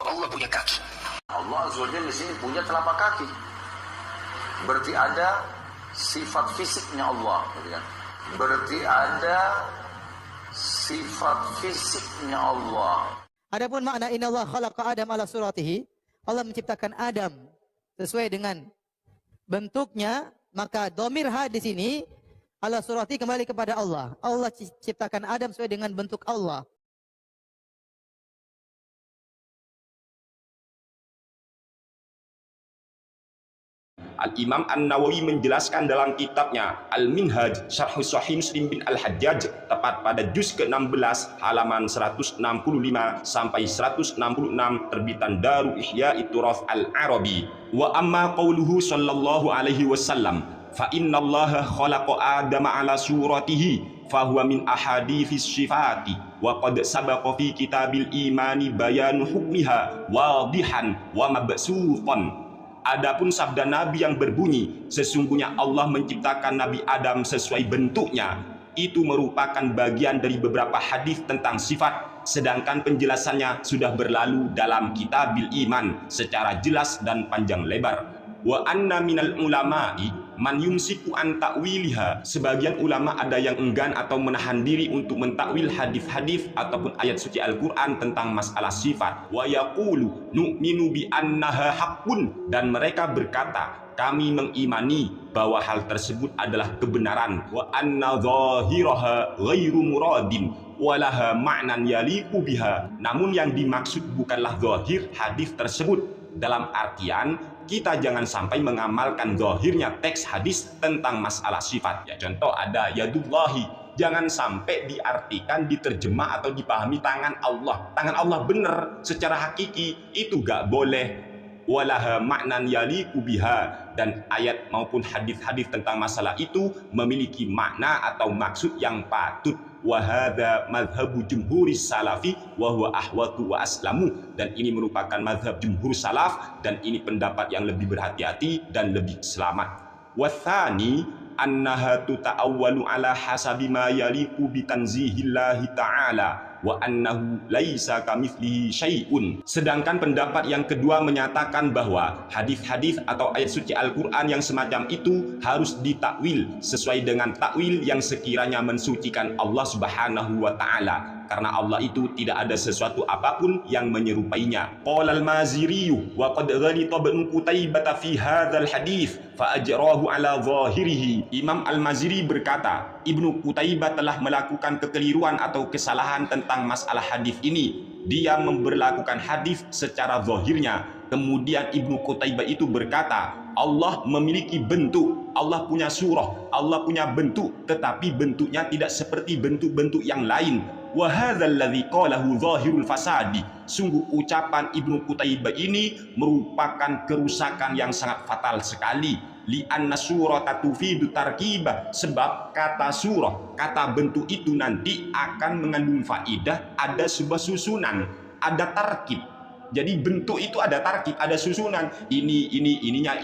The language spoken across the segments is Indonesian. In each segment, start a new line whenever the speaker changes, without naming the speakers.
Allah punya kaki.
Allah Azza wa Jalla di sini punya telapak kaki. Berarti ada sifat fisiknya Allah, berarti ada sifat fisiknya Allah.
Adapun makna innallaha khalaqa Adam ala suratihi, Allah menciptakan Adam sesuai dengan bentuknya, maka dhamir ha di sini ala surati kembali kepada Allah. Allah ciptakan Adam sesuai dengan bentuk Allah.
Al-Imam An-Nawawi menjelaskan dalam kitabnya Al-Minhaj Syarh Sahih Muslim bin Al-Hajjaj tepat pada juz ke-16 halaman 165 sampai 166 terbitan Darul Ihya Turaf Al-Arabi. Wa amma qauluhu sallallahu alaihi wasallam fa innallaha khalaqa Adama ala suratihi fahuwa min ahadithis sifati wa qad sabaqa fi kitabil imani bayanu hukmiha wadihan wa mabsutan. Adapun sabda Nabi yang berbunyi, sesungguhnya Allah menciptakan Nabi Adam sesuai bentuknya, itu merupakan bagian dari beberapa hadis tentang sifat, sedangkan penjelasannya sudah berlalu dalam Kitabil Iman secara jelas dan panjang lebar. Wa anna minal ulama'i man yumsiku an ta'wiliha. Sebagian ulama ada yang enggan atau menahan diri untuk mentakwil hadis-hadis ataupun ayat suci Al-Quran tentang masalah sifat. Wa yaqulu nu'minu bi annaha haqqun. Dan mereka berkata, kami mengimani bahwa hal tersebut adalah kebenaran. Wa anna zahiraha ghairu muradin walaha ma'nan yaliku biha. Namun yang dimaksud bukanlah zahir hadis tersebut, dalam artian kita jangan sampai mengamalkan zahirnya teks hadis tentang masalah sifat. Ya, contoh ada yadullahi, jangan sampai diartikan, diterjemah atau dipahami tangan Allah. Tangan Allah benar secara hakiki, itu gak boleh. Walaha ma'nan yaliku biha. Dan ayat maupun hadis-hadis tentang masalah itu memiliki makna atau maksud yang patut. Wa hadza madhhabu jumhuris salafi wa huwa ahwatu wa aslamu. Dan ini merupakan madhab jumhur salaf, dan ini pendapat yang lebih berhati-hati dan lebih selamat. Wa tsani annaha tuta'awwalu ala hasabi ma yaliqu bi tanzihillahi ta'ala wa annahu laisa kamitslihi syai'un. Sedangkan pendapat yang kedua menyatakan bahwa hadis-hadis atau ayat suci Al-Qur'an yang semacam itu harus ditakwil sesuai dengan takwil yang sekiranya mensucikan Allah Subhanahu wa taala, karena Allah itu tidak ada sesuatu apapun yang menyerupainya. Qala al-Maziri wa qad ghalita Ibnu Qutaibah fi hadzal hadis fa ajrahu ala zahirihi. Imam Al-Maziri berkata, Ibnu Qutaibah telah melakukan kekeliruan atau kesalahan tentang masalah hadis ini. Dia memberlakukan hadis secara zahirnya. Kemudian Ibnu Qutaibah itu berkata, Allah memiliki bentuk, Allah punya surah, Allah punya bentuk, tetapi bentuknya tidak seperti bentuk-bentuk yang lain. Wa hadzal ladzi qalahu zahirul fasadi. Sungguh ucapan Ibnu Qutaibah ini merupakan kerusakan yang sangat fatal sekali. Li'anna surata tufidu tarkibah. Sebab kata surah, kata bentuk itu nanti akan mengandung faidah, ada sebuah susunan, ada tarkib. Jadi bentuk itu ada tarkib, ada susunan. Ininya.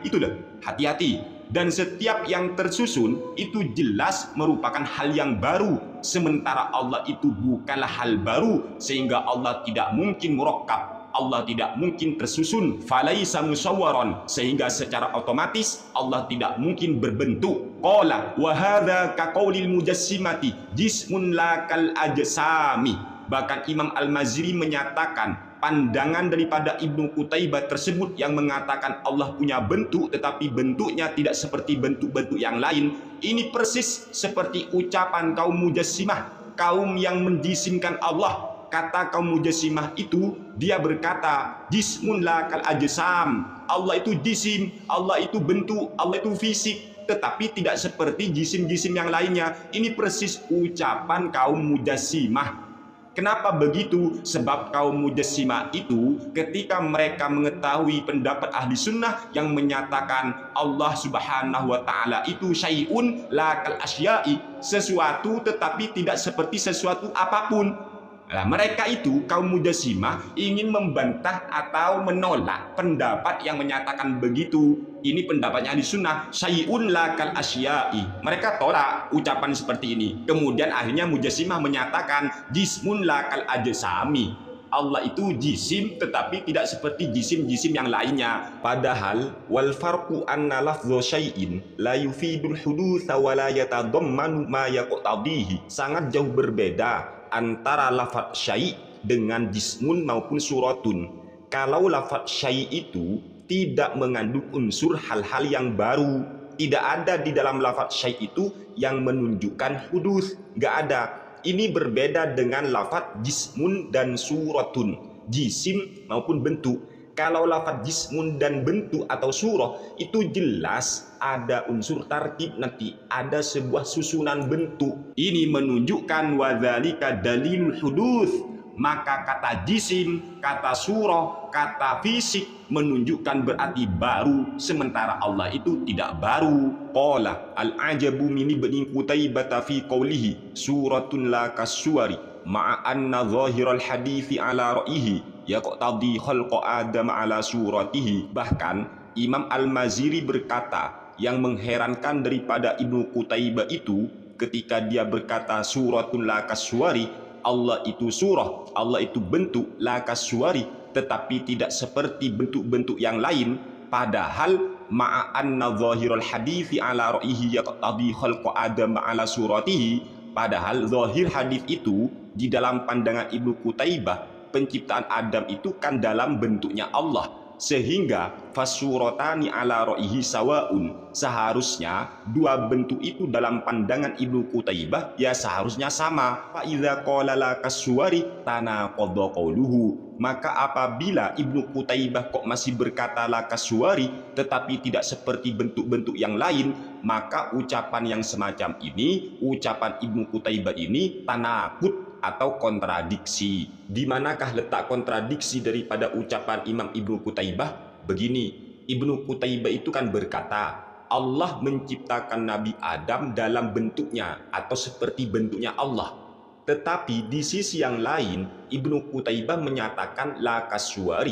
Itu loh. Hati-hati. Dan setiap yang tersusun itu jelas merupakan hal yang baru. Sementara Allah itu bukanlah hal baru, sehingga Allah tidak mungkin murakkab. Allah tidak mungkin tersusun, falaisa musawwaran, sehingga secara otomatis Allah tidak mungkin berbentuk. Qala wa hadza ka qaulil mujassimati jismun la kal ajsami. Bahkan Imam Al-Maziri menyatakan pandangan daripada Ibnu Qutaibah tersebut yang mengatakan Allah punya bentuk tetapi bentuknya tidak seperti bentuk-bentuk yang lain, ini persis seperti ucapan kaum mujassimah, kaum yang menjisimkan Allah. Kata kaum mujassimah itu, dia berkata jismun la kal ajsam. Allah itu jisim, Allah itu bentuk, Allah itu fisik, tetapi tidak seperti jisim-jisim yang lainnya. Ini persis ucapan kaum mujassimah. Kenapa begitu? Sebab kaum mujassimah itu ketika mereka mengetahui pendapat ahli sunnah yang menyatakan Allah Subhanahu wa ta'ala itu syai'un la kal asya'i, sesuatu tetapi tidak seperti sesuatu apapun. Nah, mereka itu kaum mujassimah ingin membantah atau menolak pendapat yang menyatakan begitu. Ini pendapatnya ahli sunnah, syai'un la kal asya'i. Mereka tolak ucapan seperti ini. Kemudian akhirnya mujassimah menyatakan jismun la kal ajsami. Allah itu jisim tetapi tidak seperti jisim-jisim yang lainnya. Padahal wal farqu anna lafdhu syai'in la yufidul hudutsa wa la yatadammanu ma yaqtadihi. Sangat jauh berbeda antara lafaz syai' dengan jismun maupun suratun. Kalau lafaz syai' itu tidak mengandung unsur hal-hal yang baru, tidak ada di dalam lafaz syai' itu yang menunjukkan hudus, nggak ada. Ini berbeda dengan lafaz jismun dan suratun, jisim maupun bentuk. Kalau lafaz jismun dan bentuk atau surah itu jelas ada unsur tartib, nanti ada sebuah susunan bentuk. Ini menunjukkan wadzalika dalilul hudus. Maka kata jisim, kata surah, kata fisik menunjukkan berarti baru, sementara Allah itu tidak baru. Qala al-ajabu min ibni Qutaibah fi qawlihi suratun la kassuwari ma'a anna zahiral hadithi ala ra'ihi yaqtadi khalqa Adam ala suratihi. Bahkan Imam Al-Maziri berkata, yang mengherankan daripada Ibnu Qutaibah itu ketika dia berkata suratun la kassuwari, Allah itu surah, Allah itu bentuk, la kassuwari, tetapi tidak seperti bentuk-bentuk yang lain. Padahal ma'a anna zahiral hadithi ala ra'ihi yaqtadi khalqa Adam ala suratihi. Padahal zahir hadis itu di dalam pandangan Ibnu Qutaibah, penciptaan Adam itu kan dalam bentuknya Allah, sehingga fasuratani ala ra'ihi sawaun. Seharusnya dua bentuk itu dalam pandangan Ibnu Qutaibah ya seharusnya sama. Fa idza qala la kassuwari tanaqadha qawluhu. Maka apabila Ibnu Qutaibah kok masih berkata la kassuwari tetapi tidak seperti bentuk-bentuk yang lain, maka ucapan yang semacam ini, ucapan Ibnu Qutaibah ini tanaqud atau kontradiksi. Di manakah letak kontradiksi daripada ucapan Imam Ibnu Qutaibah? Begini, Ibnu Qutaibah itu kan berkata Allah menciptakan Nabi Adam dalam bentuknya atau seperti bentuknya Allah. Tetapi di sisi yang lain Ibnu Qutaibah menyatakan la kassuwari,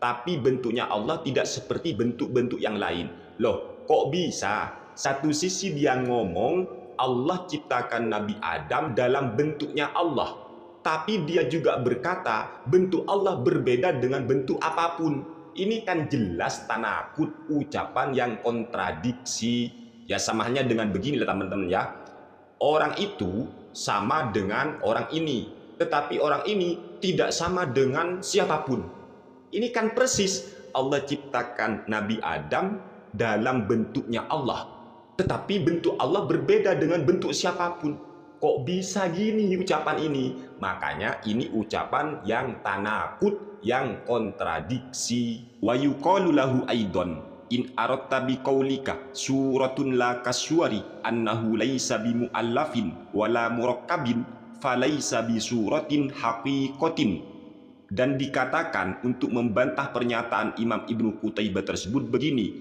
tapi bentuknya Allah tidak seperti bentuk-bentuk yang lain. Loh, kok bisa? Satu sisi dia ngomong Allah ciptakan Nabi Adam dalam bentuknya Allah, tapi dia juga berkata bentuk Allah berbeda dengan bentuk apapun. Ini kan jelas tanakut, ucapan yang kontradiksi. Ya sama halnya dengan begini lah teman-teman ya. Orang itu sama dengan orang ini, tetapi orang ini tidak sama dengan siapapun. Ini kan persis Allah ciptakan Nabi Adam dalam bentuknya Allah, tetapi bentuk Allah berbeda dengan bentuk siapapun. Kok bisa gini ucapan ini? Makanya ini ucapan yang tanakut, yang kontradiksi. Wa yuqalu lahu aidan in aratta biqaulika suratun la kassuwari annahu laisa bimuallafin wala murakkabin falaisa bisuratin haqiqatin. Dan dikatakan untuk membantah pernyataan Imam Ibnu Qutaibah tersebut begini,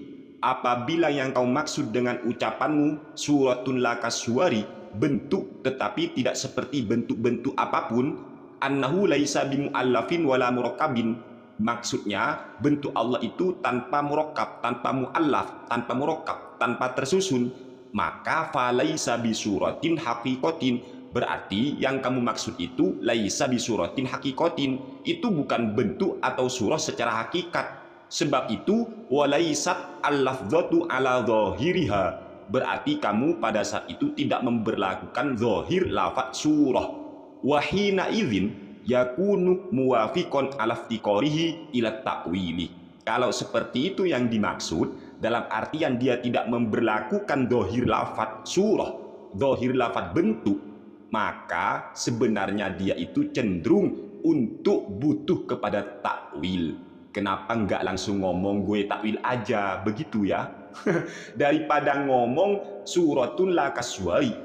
apabila yang kau maksud dengan ucapanmu suratun la kassuwari, bentuk tetapi tidak seperti bentuk-bentuk apapun, annahu laisa bimuallafin wala murakkabin, maksudnya bentuk Allah itu tanpa murakkab, tanpa muallaf, tanpa murakkab, tanpa tersusun, maka falaisa bisuratin haqiqatin, berarti yang kamu maksud itu laisa bisuratin haqiqatin, itu bukan bentuk atau surah secara hakikat. Sebab itu walaisat al-lafzatu ala zahiriha, berarti kamu pada saat itu tidak memberlakukan zahir lafaz surah. Wahina idzin yakunu muwafiqon ala iftiqarihi ila ta'wili. Kalau seperti itu yang dimaksud, dalam artian dia tidak memberlakukan zahir lafaz surah, zahir lafaz bentuk, maka sebenarnya dia itu cenderung untuk butuh kepada takwil. Kenapa enggak langsung ngomong gue takwil aja begitu ya? Daripada ngomong suratun la kassuwari,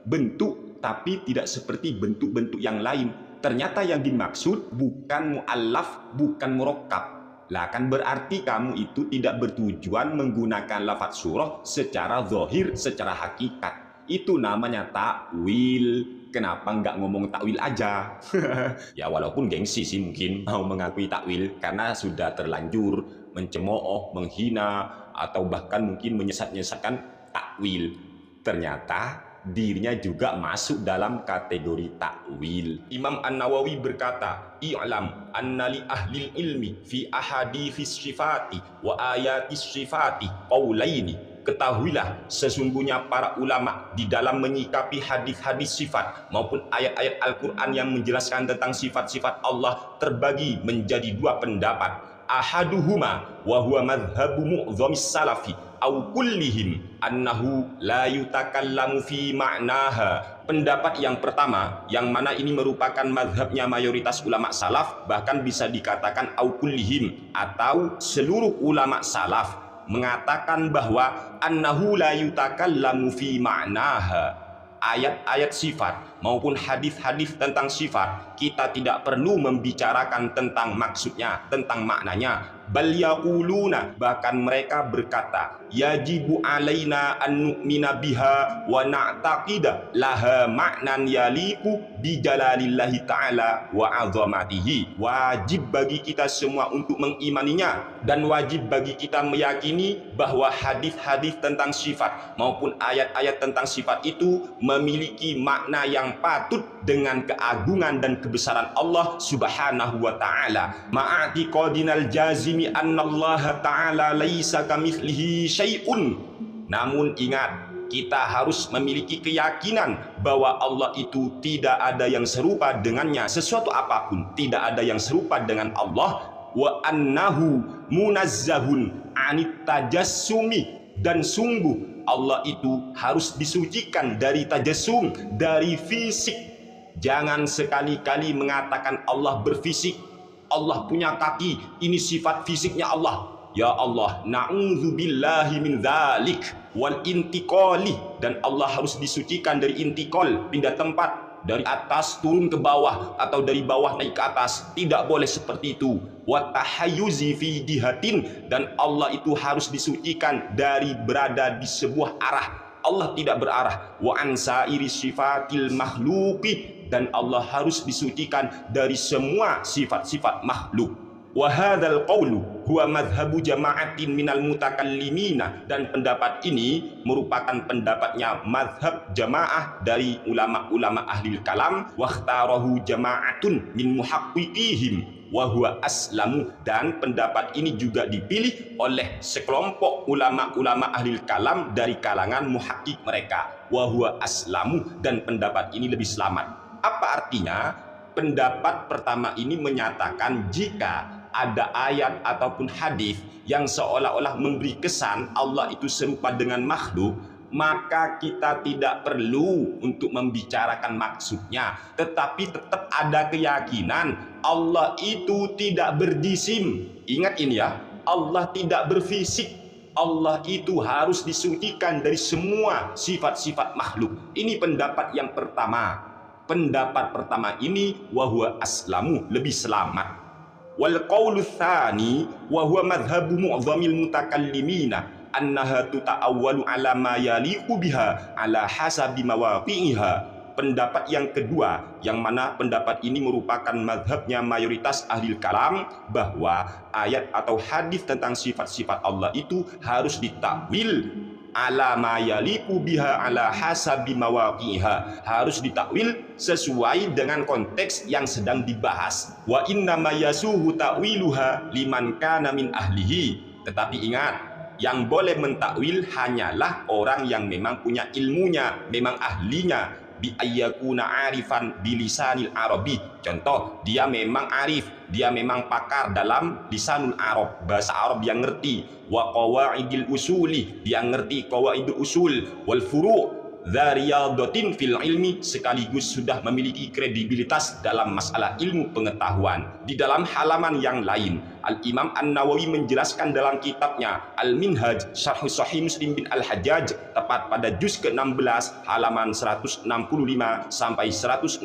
bentuk tapi tidak seperti bentuk-bentuk yang lain. Ternyata yang dimaksud bukan muallaf, bukan murakkab. Lah kan berarti kamu itu tidak bertujuan menggunakan lafaz surah secara zahir, secara hakikat. Itu namanya takwil. Kenapa nggak ngomong takwil aja? Ya walaupun gengsi sih mungkin mau mengakui takwil karena sudah terlanjur mencemooh, menghina, atau bahkan mungkin menyesat-nyesatkan takwil. Ternyata dirinya juga masuk dalam kategori takwil. Imam An-Nawawi berkata, "I'lam anna li ahli ilmi fi ahaditsis sifati wa ayatis sifati qaulaini." Ketahuilah, sesungguhnya para ulama di dalam menyikapi hadis-hadis sifat maupun ayat-ayat Al-Quran yang menjelaskan tentang sifat-sifat Allah terbagi menjadi dua pendapat. Ahaduhuma wa huwa madhhabu mu'dhamis salafi au kullihim annahu la yutakallamu fi ma'naha. Pendapat yang pertama, yang mana ini merupakan madhabnya mayoritas ulama salaf, bahkan bisa dikatakan au kullihim, atau seluruh ulama salaf, mengatakan bahwa annahu la yutakallamu fi ma'naha. Ayat-ayat sifat maupun hadis-hadis tentang sifat kita tidak perlu membicarakan tentang maksudnya, tentang maknanya. Bal yaquluna, bahkan mereka berkata, yajibu alaina an nu'mina biha wa na'taqida laha ma'nan yaliku bi jalalillahi ta'ala wa azamatihi. Wajib bagi kita semua untuk mengimaninya, dan wajib bagi kita meyakini bahwa hadis-hadis tentang sifat maupun ayat-ayat tentang sifat itu memiliki makna yang patut dengan keagungan dan kebesaran Allah Subhanahu wa ta'ala. Ma'atiqadinal jazimi annallaha ta'ala laisa kamitslihi syai'un. Namun ingat, kita harus memiliki keyakinan bahwa Allah itu tidak ada yang serupa dengannya, sesuatu apapun tidak ada yang serupa dengan Allah. Wa annahu munazzahun anit tajassumi, dan sungguh Allah itu harus disucikan dari tajassum, dari fisik. Jangan sekali-kali mengatakan Allah berfisik, Allah punya kaki, ini sifat fisiknya Allah. Ya Allah, na'udzubillahi min dzalik. Wal intiqali, dan Allah harus disucikan dari intikal, pindah tempat, dari atas turun ke bawah atau dari bawah naik ke atas. Tidak boleh seperti itu. Wa tahayyuzi fi jihatin, dan Allah itu harus disucikan dari berada di sebuah arah. Allah tidak berarah. Wa ansairi sifatil makhluqi, dan Allah harus disucikan dari semua sifat-sifat makhluk. Wa hadzal qaulu huwa madhhabu jama'atin minal mutakallimina, dan pendapat ini merupakan pendapatnya madhab jamaah dari ulama-ulama ahli kalam. Wa ikhtarahu jama'atun min muhaqqiqihim wa huwa aslamu, dan pendapat ini juga dipilih oleh sekelompok ulama-ulama ahli kalam dari kalangan muhaqqiq mereka. Wa huwa aslamu, dan pendapat ini lebih selamat. Apa artinya? Pendapat pertama ini menyatakan jika ada ayat ataupun hadis yang seolah-olah memberi kesan Allah itu serupa dengan makhluk, maka kita tidak perlu untuk membicarakan maksudnya, tetapi tetap ada keyakinan Allah itu tidak berjisim. Ingat ini ya, Allah tidak berfisik. Allah itu harus disucikan dari semua sifat-sifat makhluk. Ini pendapat yang pertama. Pendapat pertama ini wahwa aslamu, lebih selamat. Wal qaulu tsani wa huwa madhhabu mu'dhamil mutakallimina annaha tuta'awwalu ala ma yaliqu biha ala hasabi mawaqi'iha. Pendapat yang kedua, yang mana pendapat ini merupakan madhabnya mayoritas ahli kalam, bahwa ayat atau hadis tentang sifat-sifat Allah itu harus ditakwil ala ma yaliqu biha ala hasabi mawaqiha, harus ditakwil sesuai dengan konteks yang sedang dibahas. Wa inna ma yasuhu ta'wiluha liman kana min ahlihi. Tetapi ingat, yang boleh mentakwil hanyalah orang yang memang punya ilmunya, memang ahlinya. Bi ayyakuna arifan bilisanil arabi. Contoh, dia memang arif, dia memang pakar dalam lisanul arab, bahasa Arab yang ngerti. Wa qawaidil usuli, dia ngerti qawaidul usul. Wal furu' dzariyadatin fil ilmi, sekaligus sudah memiliki kredibilitas dalam masalah ilmu pengetahuan. Di dalam halaman yang lain, Al-Imam An-Nawawi menjelaskan dalam kitabnya Al-Minhaj Syarh Sahih Muslim bin Al-Hajjaj, tepat pada juz ke-16 halaman 165 sampai 166,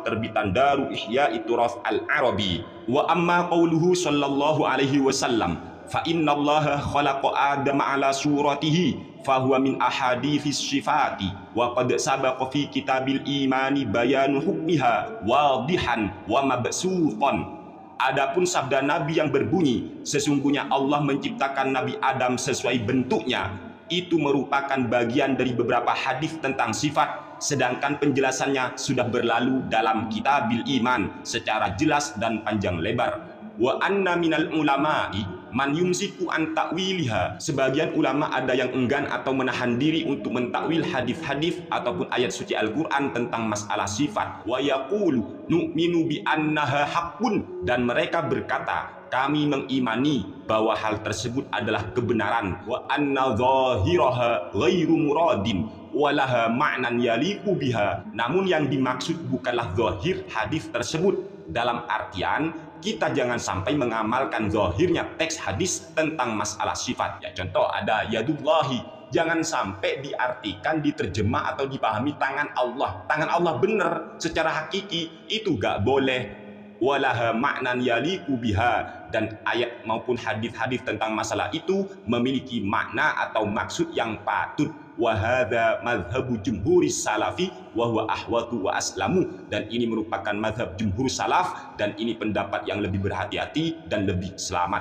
terbitan Darul Ihya Turath Al-Arabi. Wa amma qauluhu sallallahu alaihi wasallam, fa innallaha khalaqa adama ala suratihi fahuwa min ahadithis sifati wa qad sabaqa fi kitabil imani bayanu hukmiha wadihan wa mabsutan. Adapun sabda Nabi yang berbunyi, sesungguhnya Allah menciptakan Nabi Adam sesuai bentuknya, itu merupakan bagian dari beberapa hadis tentang sifat, sedangkan penjelasannya sudah berlalu dalam Kitabil Iman secara jelas dan panjang lebar. Wa anna minal ulama'i man yumsiku an ta'wiliha. Sebagian ulama ada yang enggan atau menahan diri untuk mentakwil hadis-hadis ataupun ayat suci Al-Quran tentang masalah sifat. Wa yaqulu nu'minu bi annaha haqqun, dan mereka berkata, kami mengimani bahwa hal tersebut adalah kebenaran. Wa anna zahiraha ghairu muradin walaha ma'nan yaliku biha. Namun yang dimaksud bukanlah zahir hadis tersebut, dalam artian kita jangan sampai mengamalkan zahirnya teks hadis tentang masalah sifat. Ya, contoh ada yadullahi, jangan sampai diartikan, diterjemah atau dipahami tangan Allah. Tangan Allah benar secara hakiki, itu gak boleh. Walaha ma'nan yaliku biha, dan ayat maupun hadis-hadis tentang masalah itu memiliki makna atau maksud yang patut. Wa hadza madhhabu jumhuri salafi wa huwa ahwatu wa aslamu, dan ini merupakan mazhab jumhur salaf, dan ini pendapat yang lebih berhati-hati dan lebih selamat.